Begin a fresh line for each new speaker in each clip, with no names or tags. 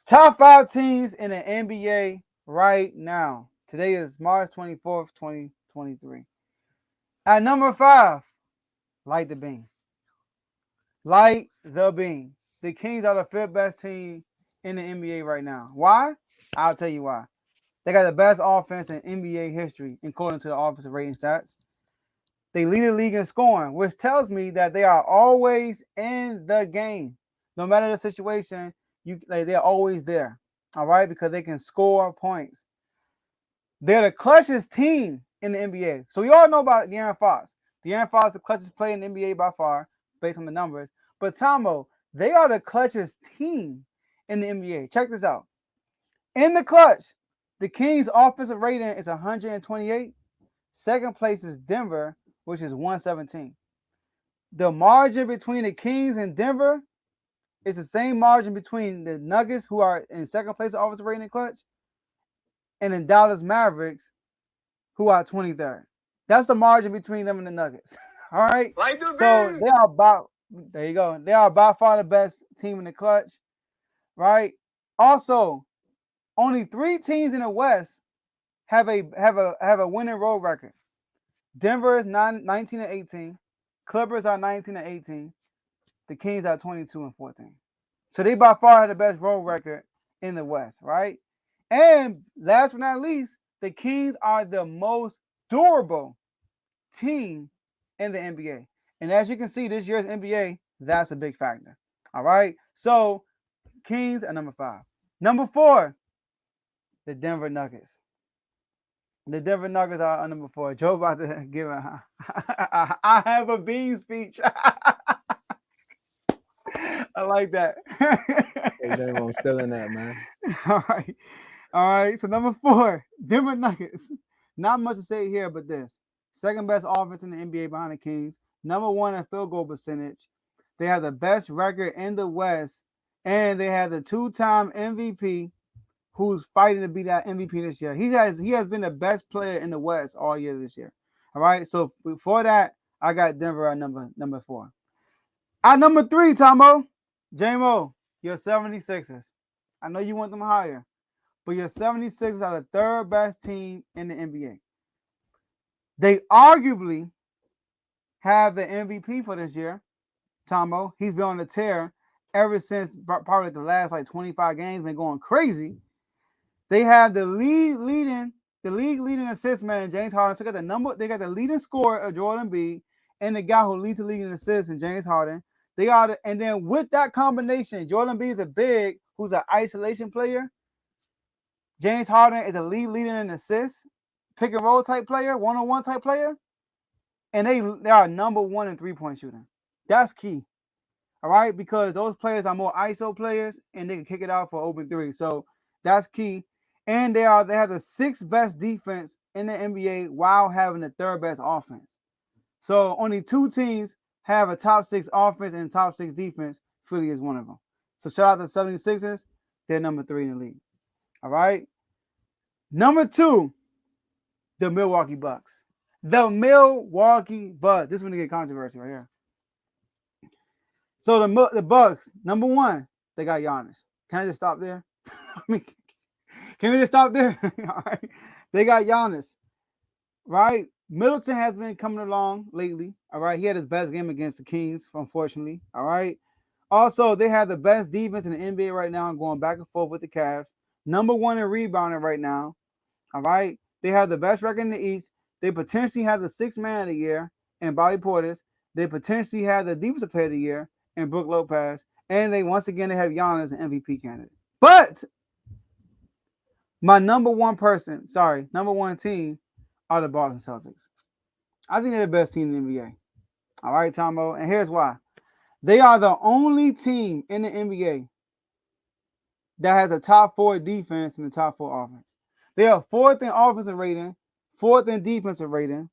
Top 5 teams in the NBA right now. Today is March 24th, 2023. At number 5, Light the Beam. Light the Beam. The Kings are the fifth best team in the NBA right now. Why? I'll tell you why. They got the best offense in NBA history, according to the offensive rating stats. They lead the league in scoring, which tells me that they are always in the game. No matter the situation, they're always there. All right, because they can score points. They're the clutchest team in the NBA. So we all know about De'Aaron Fox. De'Aaron Fox, the clutchest player in the NBA by far, based on the numbers. But Tomo, they are the clutchest team in the NBA. Check this out. In the clutch, the Kings' offensive rating is 128. Second place is Denver, which is 117. The margin between the Kings and Denver is the same margin between the Nuggets, who are in second place of offensive rating in clutch, and the Dallas Mavericks, who are 23rd. That's the margin between them and the Nuggets. All right.
Like the
So
beam.
they are about there you go. They are by far the best team in the clutch. Right. Also, only 3 teams in the West have a winning road record. Denver is 19 and 18. Clippers are 19 and 18. The Kings are 22 and 14. So they by far have the best road record in the West, right? And last but not least, the Kings are the most durable team in the NBA. And as you can see, this year's NBA, that's a big factor. All right. So Kings are number 5. Number 4, the Denver Nuggets. The Denver Nuggets are number 4. Joe about to give I have a bean speech. I like that.
Hey, J-Mo, I'm still in that, man.
All right. All right. So number 4, Denver Nuggets. Not much to say here, but this. Second best offense in the NBA behind the Kings. Number 1 in field goal percentage. They have the best record in the West. And they have the 2-time MVP who's fighting to be that MVP this year. He has been the best player in the West all year this year. All right. So before that, I got Denver at number 4. At number 3, Tomo, J-Mo, your 76ers. I know you want them higher, but your 76ers are the third best team in the NBA. They arguably have the MVP for this year, Tomo. He's been on the tear ever since probably the last 25 games, been going crazy. They have the league leading assist man, James Harden. So they got the leading scorer of Jordan B, and the guy who leads the league in assists in James Harden. And then with that combination, Jordan B is a big who's an isolation player. James Harden is a lead leader in assists, pick and roll type player, one-on-one type player. And they are number 1 in 3-point shooting. That's key. All right, because those players are more ISO players and they can kick it out for open 3. So that's key. And they have the 6th best defense in the NBA while having the 3rd best offense. So only 2 teams have a top 6 offense and top 6 defense. Philly is one of them. So shout out to the 76ers. They're number 3 in the league. All right. Number 2, the Milwaukee Bucks. The Milwaukee Bucks. This is going to get controversy right here. So the Bucks, number 1, they got Giannis. Can I just stop there? I mean, can we just stop there? All right. They got Giannis. Right? Middleton has been coming along lately. All right. He had his best game against the Kings, unfortunately. All right. Also, they have the best defense in the NBA right now, going back and forth with the Cavs. Number 1 in rebounding right now. All right. They have the best record in the East. They potentially have the 6th man of the year in Bobby Portis. They potentially have the defensive player of the year in Brook Lopez. And they have Giannis an MVP candidate. But my number 1 team are the Boston Celtics. I think they're the best team in the NBA. All right, Tomo. And here's why. They are the only team in the NBA that has a top 4 defense and the top 4 offense. They are 4th in offensive rating, 4th in defensive rating.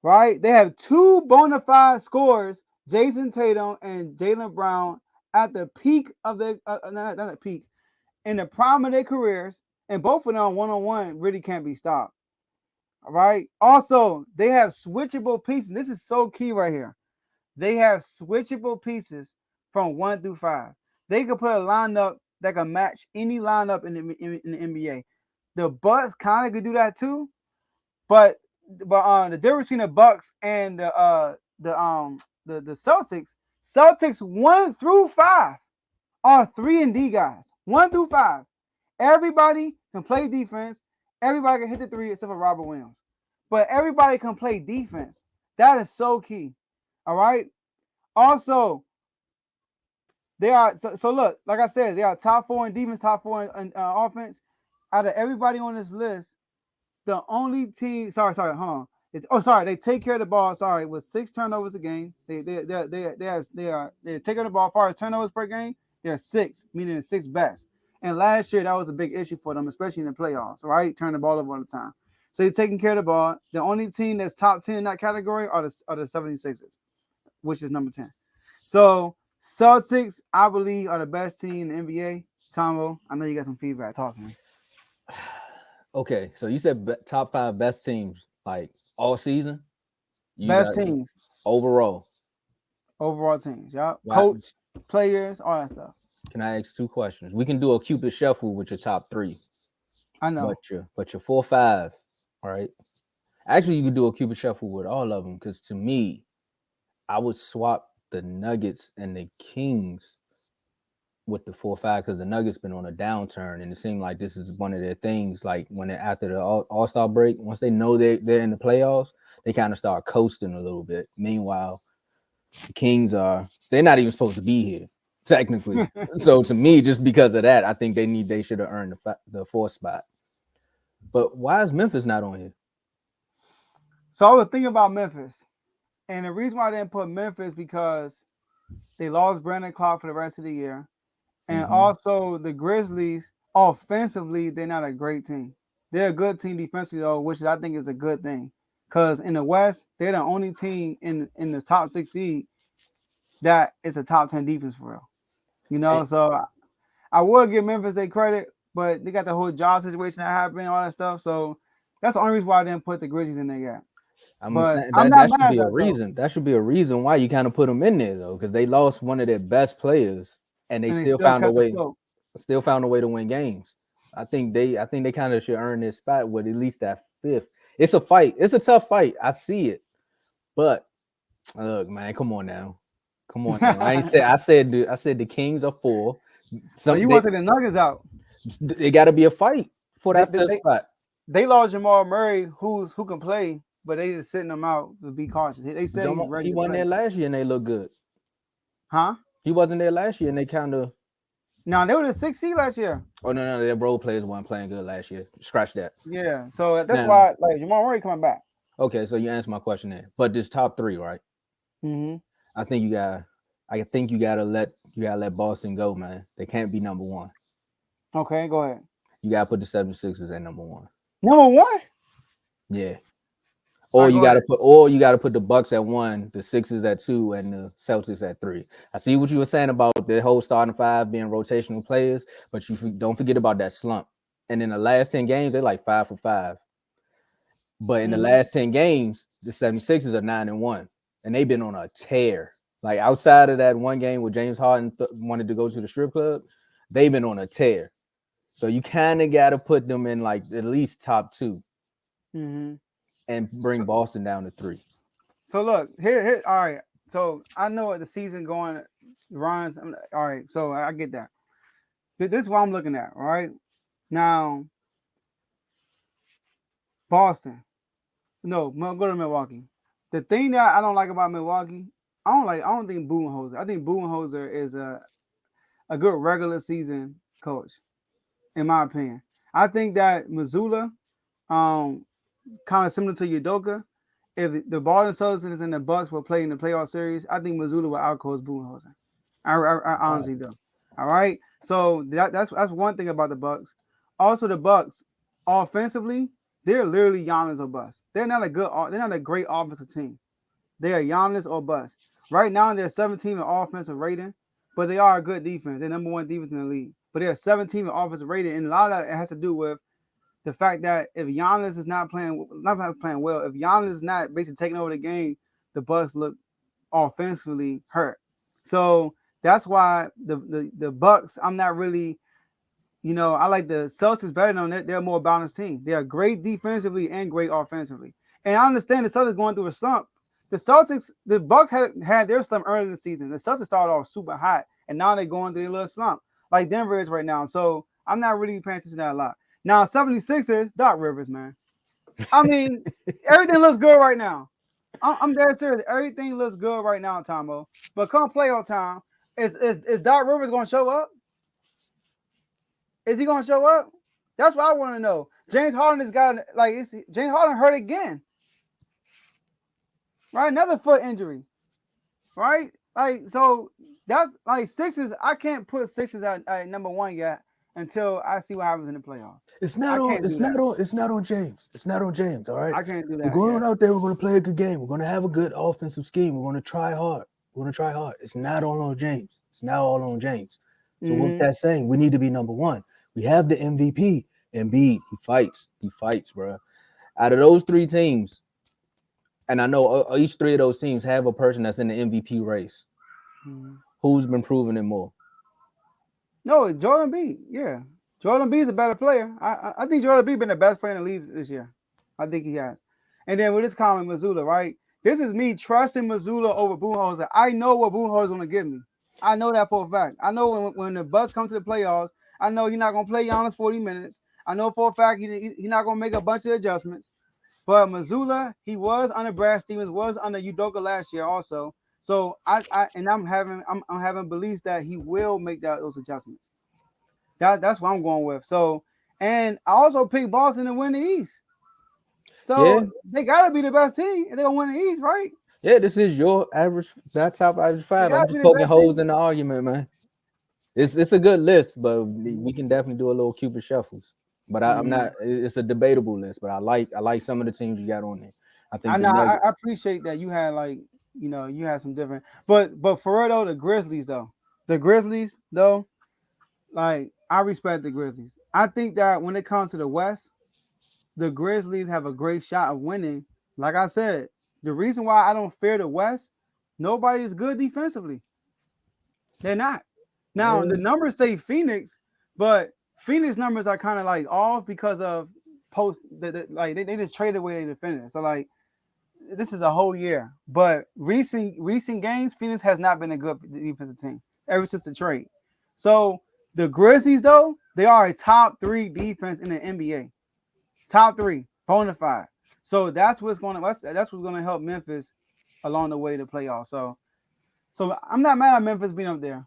Right? They have 2 bona fide scorers, Jason Tatum and Jaylen Brown, at the peak of their not at peak, in the prime of their careers, and both of them one-on-one really can't be stopped. All right. Also, they have switchable pieces. This is so key right here. They have switchable pieces from 1 through 5. They could put a lineup that can match any lineup in the NBA. The Bucks kind of could do that too, but the difference between the Bucks and the Celtics 1 through 5 are 3-and-D guys. 1 through 5. Everybody can play defense. Everybody can hit the three except for Robert Williams. But everybody can play defense. That is so key. All right. Also, they are so look, like I said, they are top 4 in defense, top 4 in offense. Out of everybody on this list, the only team, hold on. They take care of the ball. Sorry, with 6 turnovers a game. They take care of the ball as far as turnovers per game. They're 6, meaning the 6th best. And last year that was a big issue for them, especially in the playoffs. Right, turn the ball over all the time. So you're taking care of the ball. The only team that's top 10 in that category are the 76ers, which is number 10. So Celtics, I believe, are the best team in the NBA. Tombo, I know you got some feedback. Talk to me.
Okay, so you said top 5 best teams like all season.
Best teams
overall
teams. Yeah,
wow.
Coach, players, all that stuff.
Can I ask 2 questions? We can do a Cupid shuffle with your top 3.
I know,
but your 4, 5. All right. Actually, you could do a Cupid shuffle with all of them because to me, I would swap the Nuggets and the Kings with the 4, 5 because the Nuggets been on a downturn and it seemed like this is one of their things. Like when they're after the All-Star break, once they know they're in the playoffs, they kind of start coasting a little bit. Meanwhile, the Kings they're not even supposed to be here technically. So to me, just because of that, I think they should have earned the 4th spot. But why is Memphis not on here?
So I was thinking about Memphis, and the reason why I didn't put Memphis because they lost Brandon Clark for the rest of the year. And also the Grizzlies, offensively, they're not a great team. They're a good team defensively, though, which I think is a good thing. Because in the West, they're the only team in the top 6 seed that is a top 10 defense for real. You know, so I would give Memphis their credit, but they got the whole job situation that happened, all that stuff. So that's the only reason why I didn't put the Grizzlies in there yet.
That should be a reason. That should be a reason why you kind of put them in there, though, because they lost one of their best players. And they still found a way to win games. I think they kind of should earn this spot with at least that 5th. It's a fight. It's a tough fight. I see it. But look, man, come on now. I said the Kings are 4.
So you wanted the Nuggets out.
It got to be a fight for that 5th spot.
They lost Jamal Murray, who can play, but they just sitting them out to be cautious. They said
he wasn't there last year and they look good.
Huh?
He wasn't there last year, and they kind of.
No, they were the 6th seed last year.
Oh no, their role players weren't playing good last year. Scratch that.
Yeah, so that's why Jamal Murray coming back.
Okay, so you answered my question there. But this top 3, right? I think you gotta let Boston go, man. They can't be number 1.
Okay, go ahead.
You gotta put the 76ers at number 1.
Number 1?
Yeah. Or you gotta put the Bucks at 1, the Sixers at 2, and the Celtics at 3. I see what you were saying about the whole starting 5 being rotational players, but you don't forget about that slump. And in the last 10 games, they're like 5 for 5. But in the last 10 games, the 76ers are 9-1, and they've been on a tear. Like outside of that one game where James Harden wanted to go to the strip club, they've been on a tear. So you kind of got to put them in like at least top 2. And bring Boston down to 3.
So look, here. All right. So I know the season going runs. All right. So I get that. This is what I'm looking at. All right. Now, Boston. No, go to Milwaukee. The thing that I don't like about Milwaukee, I don't think Budenholzer. I think Budenholzer is a good regular season coach, in my opinion. I think that Mazzulla, kind of similar to Udoka, if the Boston Celtics and the Bucks were playing the playoff series, I think Mazzulla would outcoach Budenholzer. I honestly do. All right. So that's one thing about the Bucks. Also, the Bucks offensively, they're literally Giannis or bust. They're not a great offensive team. They are Giannis or bust. Right now, they're 17 in offensive rating, but they are a good defense. They're number 1 defense in the league. But they're 17 in offensive rating, and a lot of that has to do with the fact that if Giannis is not playing well, if Giannis is not basically taking over the game, the Bucks look offensively hurt. So that's why the Bucks, I'm not really you know, I like the Celtics better than them. They're a more balanced team. They are great defensively and great offensively. And I understand the Celtics going through a slump. The Bucks had their slump early in the season. The Celtics started off super hot, and now they're going through a little slump, like Denver is right now. So I'm not really paying attention to that a lot. Now, 76ers, Doc Rivers, man. I mean, everything looks good right now. I'm dead serious. Everything looks good right now, Tomo. But come playoff time, is Doc Rivers going to show up? Is he going to show up? That's what I want to know. James Harden has got James Harden hurt again. Right, another foot injury. Right, like so that's like Sixers. I can't put Sixers at number one yet until I see what happens in the playoffs.
It's not on James. It's not on James. All right.
I can't do that.
We're going out there. We're going to play a good game. We're going to have a good offensive scheme. We're going to try hard. It's not all on James. It's not all on James. So what that's saying, we need to be number one. We have the MVP. Embiid, he fights, bro. Out of those three teams, and I know each three of those teams have a person that's in the MVP race. Who's been proving it more?
No, Joel Embiid. Yeah, Joel Embiid is a better player. I think Joel Embiid been the best player in the league this year. I think he has. And then with this comment, Mazzulla, right? This is me trusting Mazzulla over Budenholzer. I know what Budenholzer is going to give me. I know that for a fact. I know when the Bucks come to the playoffs, I know he's not going to play Giannis 40 minutes. I know for a fact he's not going to make a bunch of adjustments. But Mazzulla, he was under Brad Stevens, was under Udoka last year also. So I'm having beliefs that he will make those adjustments. That's what I'm going with. So, and I also picked Boston to win the East. So they gotta be the best team and they're gonna win the East, right?
Yeah, this is your average, that top average five. I'm just poking holes in the argument, man. It's a good list, but we can definitely do a little Cupid shuffles. But I'm not. It's a debatable list, but I like some of the teams you got on there. I think
I appreciate that you had you had some different. But for real though, the Grizzlies though, like I respect the Grizzlies. I think that when it comes to the West, the Grizzlies have a great shot of winning. Like I said, the reason why I don't fear the West, nobody is good defensively. They're not. Now the numbers say Phoenix, but Phoenix numbers are kind of like off because of they just traded away their defenders. So like this is a whole year. But recent games, Phoenix has not been a good defensive team ever since the trade. So the Grizzlies, though, they are a top 3 defense in the NBA. Top 3, bona fide. So that's what's going to help Memphis along the way to playoffs. So I'm not mad at Memphis being up there.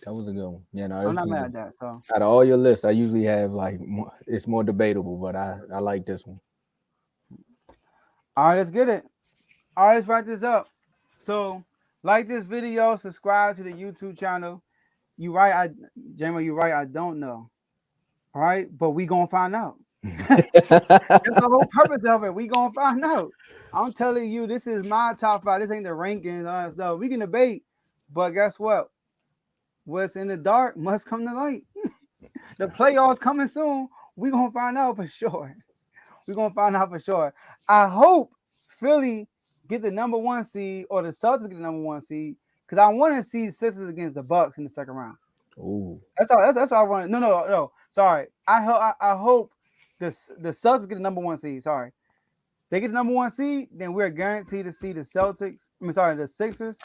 That was a good one. Yeah, no,
I'm not mad at that. So
out of all your lists, I usually have it's more debatable, but I like this one.
All right, let's get it. All right, let's wrap this up. So like this video, subscribe to the YouTube channel. You right, Jamo, you right. I don't know. All right, but we gonna find out. That's the whole purpose of it. We gonna find out. I'm telling you, this is my top 5. This ain't the rankings, all that stuff. We can debate, but guess what? What's in the dark must come to light. The playoffs coming soon. We gonna find out for sure. I hope Philly get the number 1 seed or the Celtics get the number 1 seed because I want to see Sixers against the Bucks in the second round.
Ooh,
that's what I want. No. Sorry, I hope the Celtics get the number 1 seed. Sorry, they get the number 1 seed, then we're guaranteed to see the Sixers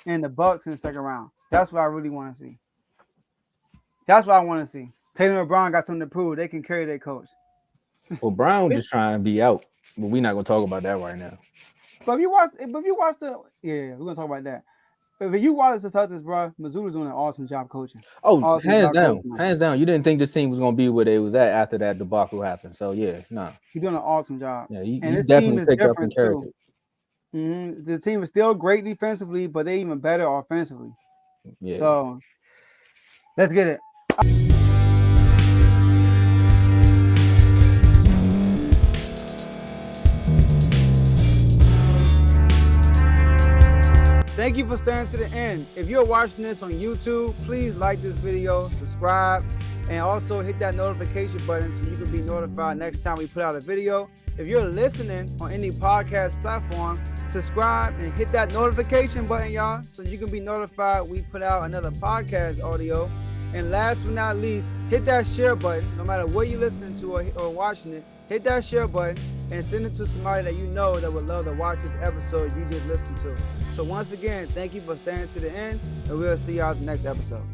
and the Bucks in the second round. That's what I really want to see. That's what I want to see. Tatum and Brown got something to prove. They can carry their coach.
Well, Brown just trying to be out, but we're not gonna talk about that right now.
But if you watch we're gonna talk about that. But if you watch the Celtics, bro, Mazzulla's doing an awesome job coaching.
Oh, hands down. You didn't think this team was gonna be where they was at after that debacle happened. So yeah, no,
he's doing an awesome job.
Yeah, he definitely picked up in character.
The team is still great defensively, but they even better offensively.
Yeah.
So let's get it. Thank you for staying to the end. If you're watching this on YouTube, please like this video, subscribe, and also hit that notification button so you can be notified next time we put out a video. If you're listening on any podcast platform, subscribe and hit that notification button, y'all, so you can be notified we put out another podcast audio. And last but not least, hit that share button. No matter what you're listening to or watching it, hit that share button and send it to somebody that you know that would love to watch this episode you just listened to. So once again, thank you for staying to the end, and we'll see y'all at the next episode.